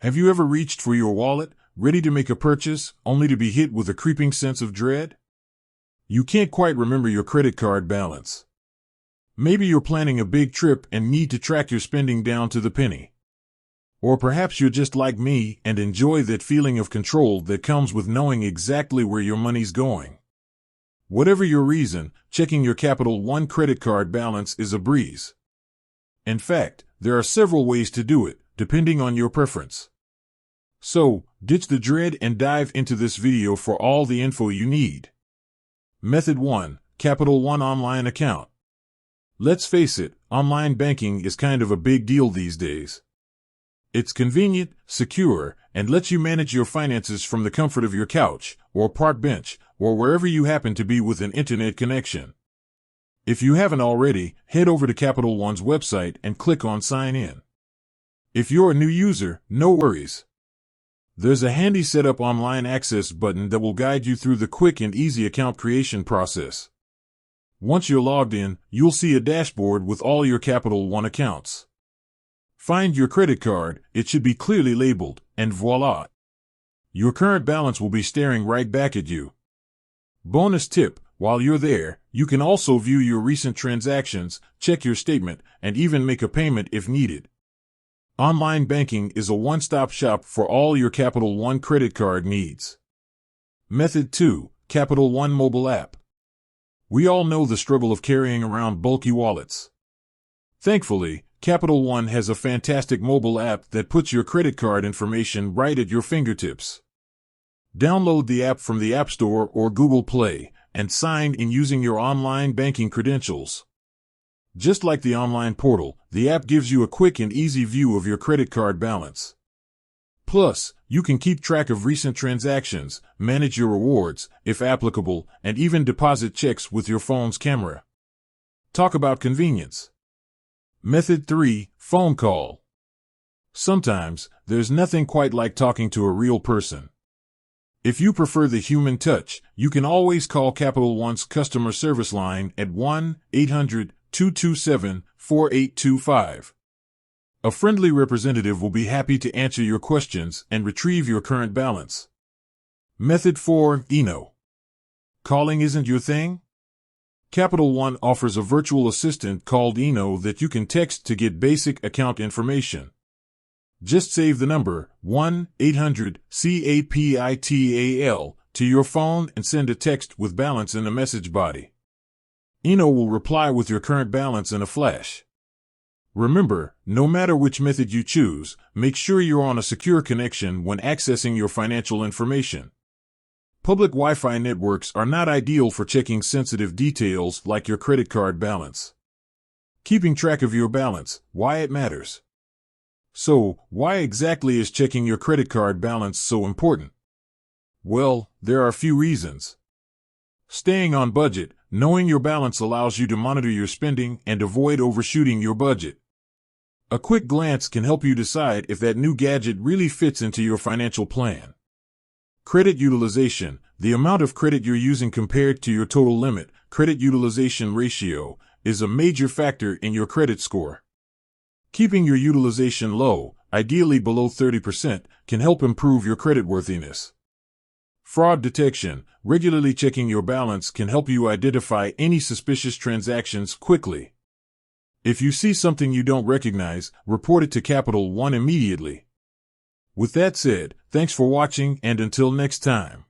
Have you ever reached for your wallet, ready to make a purchase, only to be hit with a creeping sense of dread? You can't quite remember your credit card balance. Maybe you're planning a big trip and need to track your spending down to the penny. Or perhaps you're just like me and enjoy that feeling of control that comes with knowing exactly where your money's going. Whatever your reason, checking your Capital One credit card balance is a breeze. In fact, there are several ways to do it, depending on your preference. So, ditch the dread and dive into this video for all the info you need. Method 1. Capital One Online Account. Let's face it, online banking is kind of a big deal these days. It's convenient, secure, and lets you manage your finances from the comfort of your couch, or park bench, or wherever you happen to be with an internet connection. If you haven't already, head over to Capital One's website and click on Sign In. If you're a new user, no worries. There's a handy Setup Online Access button that will guide you through the quick and easy account creation process. Once you're logged in, you'll see a dashboard with all your Capital One accounts. Find your credit card, it should be clearly labeled, and voila! Your current balance will be staring right back at you. Bonus tip, while you're there, you can also view your recent transactions, check your statement, and even make a payment if needed. Online banking is a one-stop shop for all your Capital One credit card needs. Method 2. Capital One Mobile App. We all know the struggle of carrying around bulky wallets. Thankfully, Capital One has a fantastic mobile app that puts your credit card information right at your fingertips. Download the app from the App Store or Google Play and sign in using your online banking credentials. Just like the online portal, the app gives you a quick and easy view of your credit card balance. Plus, you can keep track of recent transactions, manage your rewards, if applicable, and even deposit checks with your phone's camera. Talk about convenience. Method 3. Phone Call. Sometimes, there's nothing quite like talking to a real person. If you prefer the human touch, you can always call Capital One's customer service line at 1-800-227-4825. A friendly representative will be happy to answer your questions and retrieve your current balance. Method 4. Eno. Calling isn't your thing? Capital One offers a virtual assistant called Eno that you can text to get basic account information. Just save the number 1-800-CAPITAL to your phone and send a text with balance in the message body. Eno will reply with your current balance in a flash. Remember, no matter which method you choose, make sure you're on a secure connection when accessing your financial information. Public Wi-Fi networks are not ideal for checking sensitive details like your credit card balance. Keeping track of your balance, why it matters. So, why exactly is checking your credit card balance so important? Well, there are a few reasons. Staying on budget, knowing your balance allows you to monitor your spending and avoid overshooting your budget. A quick glance can help you decide if that new gadget really fits into your financial plan. Credit utilization, the amount of credit you're using compared to your total limit, credit utilization ratio, is a major factor in your credit score. Keeping your utilization low, ideally below 30%, can help improve your creditworthiness. Fraud detection, regularly checking your balance can help you identify any suspicious transactions quickly. If you see something you don't recognize, report it to Capital One immediately. With that said, thanks for watching and until next time.